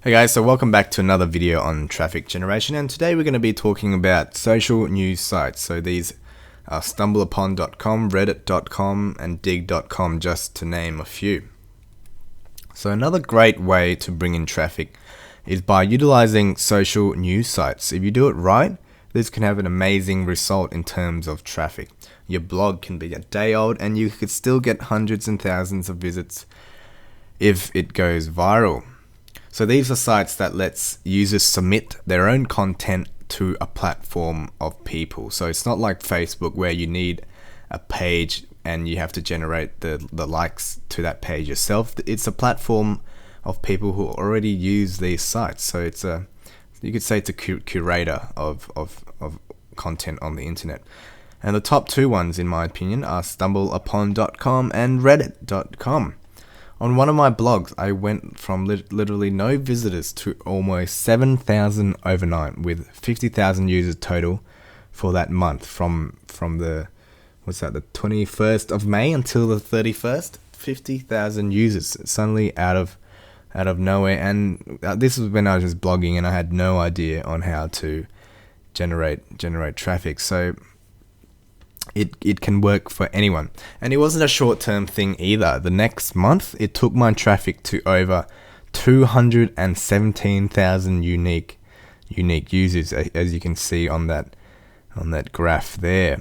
Hey guys, so welcome back to another video on traffic generation, and today we're going to be talking about social news sites. So these are stumbleupon.com, reddit.com and dig.com, just to name a few. So another great way to bring in traffic is by utilizing social news sites. If you do it right, this can have an amazing result in terms of traffic. Your blog can be a day old and you could still get hundreds and thousands of visits if it goes viral. So these are sites that lets users submit their own content to a platform of people. So it's not like Facebook where you need a page and you have to generate the likes to that page yourself. It's a platform of people who already use these sites. So you could say it's a curator of content on the internet. And the top two ones, in my opinion, are stumbleupon.com and reddit.com. On one of my blogs, I went from literally no visitors to almost 7,000 overnight, with 50,000 users total for that month from the 21st of May until the 31st. 50,000 users suddenly out of nowhere, and this was when I was just blogging and I had no idea on how to generate traffic. So it can work for anyone. And it wasn't a short-term thing either. The next month, it took my traffic to over 217,000 unique users, as you can see on that graph there.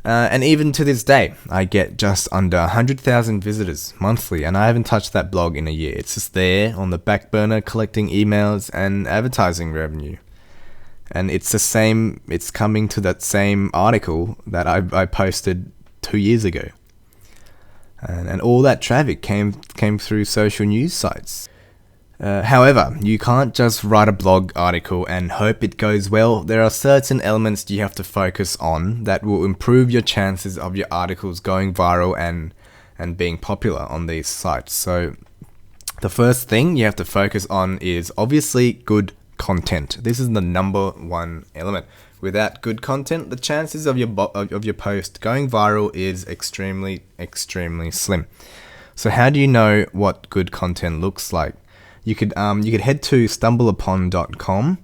And even to this day, I get just under 100,000 visitors monthly, and I haven't touched that blog in a year. It's just there on the back burner collecting emails and advertising revenue. And it's the same, it's coming to that same article that I posted 2 years ago. And all that traffic came through social news sites. However, you can't just write a blog article and hope it goes well. There are certain elements you have to focus on that will improve your chances of your articles going viral and being popular on these sites. So the first thing you have to focus on is obviously good content. This is the number one element. Without good content, the chances of your post going viral is extremely slim. So how do you know what good content looks like? You could head to stumbleupon.com,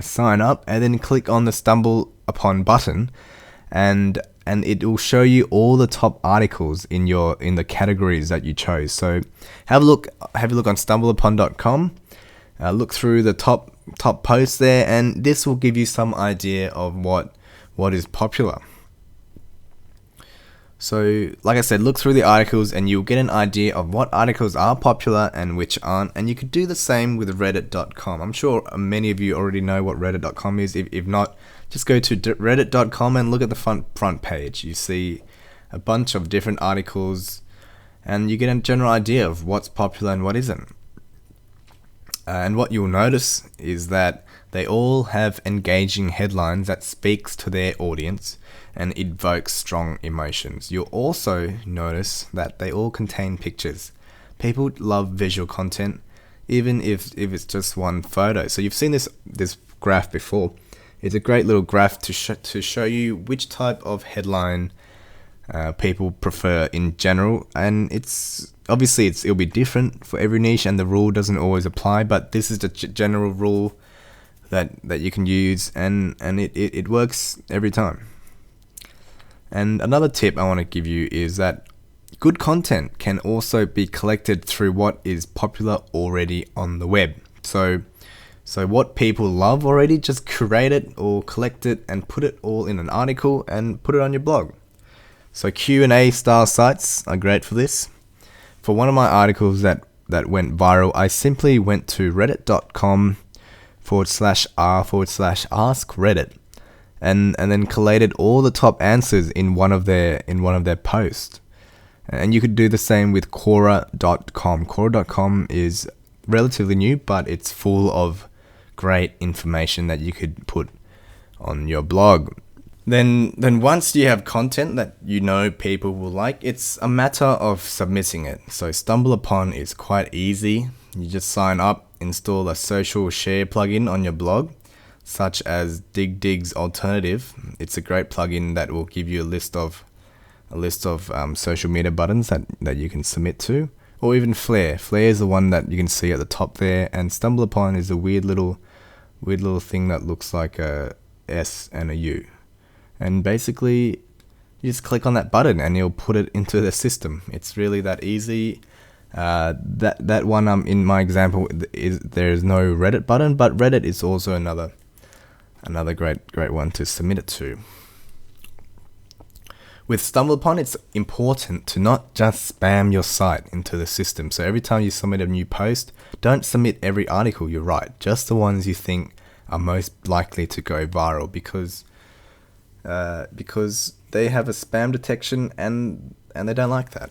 sign up, and then click on the Stumble Upon button, and it will show you all the top articles in the categories that you chose. So have a look on stumbleupon.com. Look through the top posts there, and this will give you some idea of what is popular. So like I said, look through the articles and you'll get an idea of what articles are popular and which aren't. And you could do the same with reddit.com. I'm sure many of you already know what reddit.com is. If not, just go to reddit.com and look at the front page. You see a bunch of different articles and you get a general idea of what's popular and what isn't. And what you'll notice is that they all have engaging headlines that speaks to their audience and evokes strong emotions. You'll also notice that they all contain pictures. People love visual content, even if it's just one photo. So you've seen this graph before. It's a great little graph to show you which type of headline people prefer in general, and it'll be different for every niche, and the rule doesn't always apply, but this is the general rule that you can use, and it works every time. And another tip I want to give you is that good content can also be collected through what is popular already on the web. So what people love already, just curate it or collect it and put it all in an article and put it on your blog. So Q&A style sites are great for this. For one of my articles that went viral, I simply went to reddit.com/r/ask-reddit and then collated all the top answers in one of their posts. And you could do the same with Quora.com. Quora.com is relatively new, but it's full of great information that you could put on your blog. Then once you have content that you know people will like, it's a matter of submitting it. So StumbleUpon is quite easy. You just sign up, install a social share plugin on your blog, such as DigDig's Alternative. It's a great plugin that will give you a list of social media buttons that you can submit to. or even Flare. Flare is the one that you can see at the top there, and StumbleUpon is a weird little thing that looks like a S and a U. And basically, you just click on that button and you'll put it into the system. It's really that easy. That one in my example there is no Reddit button, but Reddit is also another great one to submit it to. With StumbleUpon, it's important to not just spam your site into the system. So every time you submit a new post, don't submit every article you write, just the ones you think are most likely to go viral, because they have a spam detection and they don't like that.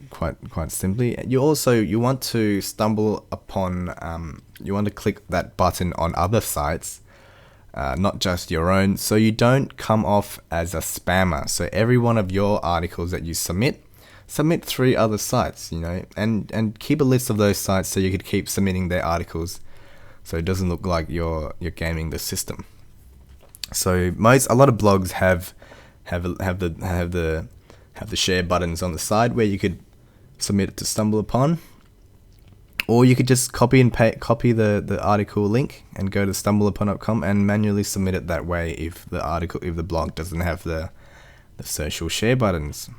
Quite simply. You want to stumble upon, you want to click that button on other sites, not just your own, so you don't come off as a spammer. So every one of your articles that you submit 3 other sites, and keep a list of those sites so you could keep submitting their articles, so it doesn't look like you're gaming the system. So a lot of blogs have the share buttons on the side where you could submit it to StumbleUpon, or you could just copy the article link and go to stumbleupon.com and manually submit it that way if the blog doesn't have the social share buttons.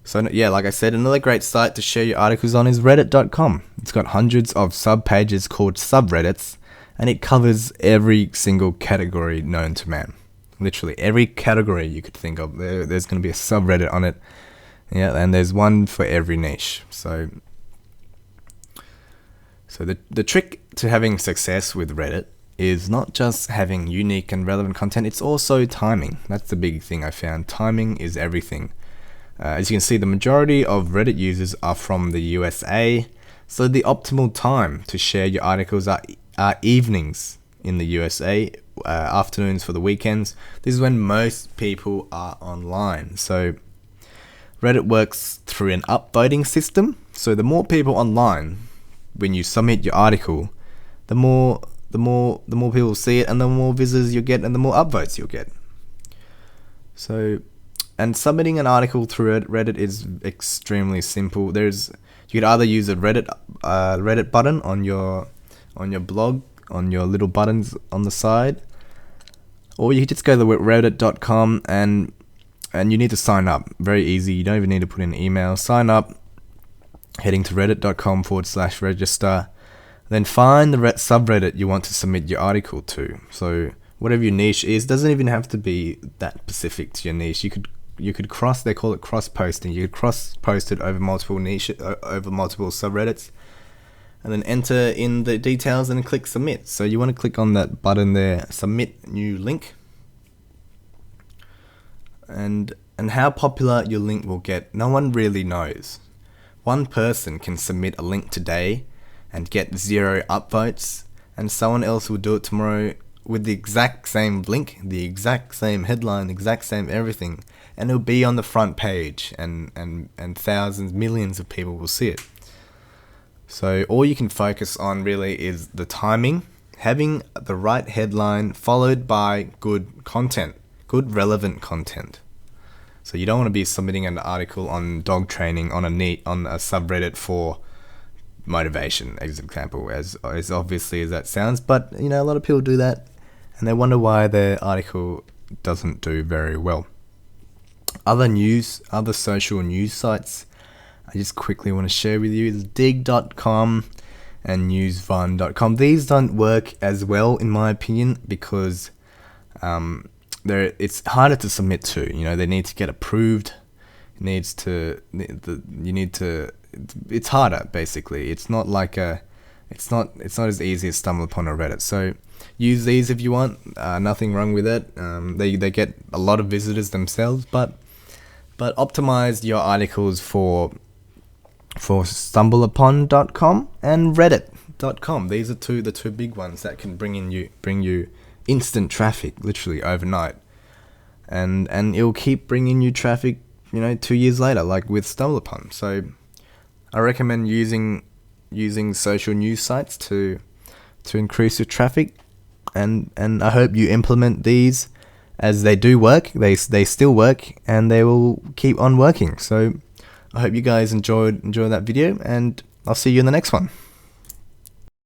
So yeah, like I said, another great site to share your articles on is reddit.com. It's got hundreds of sub-pages called subreddits, and it covers every single category known to man. Literally every category you could think of, there's going to be a subreddit on it. Yeah, and there's one for every niche. So the trick to having success with Reddit is not just having unique and relevant content, it's also timing. That's the big thing I found. Timing is everything. As you can see, the majority of Reddit users are from the USA, so the optimal time to share your articles are evenings in the USA, afternoons for the weekends. This is when most people are online. So Reddit works through an upvoting system. So the more people online when you submit your article, the more people see it, and the more visitors you get, and the more upvotes you'll get. So, and submitting an article through Reddit is extremely simple. You could either use a Reddit button on your blog, on your little buttons on the side, or you could just go to reddit.com and you need to sign up. Very easy. You don't even need to put in an email. Sign up, heading to reddit.com/register. Then find the subreddit you want to submit your article to. So whatever your niche is, doesn't even have to be that specific to your niche. You could cross. They call it cross posting. You could cross post it over multiple subreddits, and then enter in the details and click submit. So you want to click on that button there, submit new link. And how popular your link will get, no one really knows. One person can submit a link today and get 0 upvotes, and someone else will do it tomorrow with the exact same link, the exact same headline, the exact same everything, and it'll be on the front page, and thousands, millions of people will see it. So all you can focus on really is the timing, having the right headline followed by good content, good relevant content. So you don't want to be submitting an article on dog training on a subreddit for motivation, as an example, as obviously as that sounds. But a lot of people do that, and they wonder why their article doesn't do very well. Other social news sites I just quickly want to share with you is dig.com and newsfun.com. These don't work as well, in my opinion, because it's harder to submit to. They need to get approved. It's harder, basically. It's not as easy as StumbleUpon or Reddit. So use these if you want. Nothing wrong with it. They get a lot of visitors themselves, but optimize your articles for stumbleupon.com and reddit.com. These are the two big ones that can bring you instant traffic, literally overnight, and it'll keep bringing you traffic 2 years later, like with StumbleUpon. So I recommend using social news sites to increase your traffic, and I hope you implement these, as they do work. They still work, and they will keep on working. So I hope you guys enjoyed that video, and I'll see you in the next one.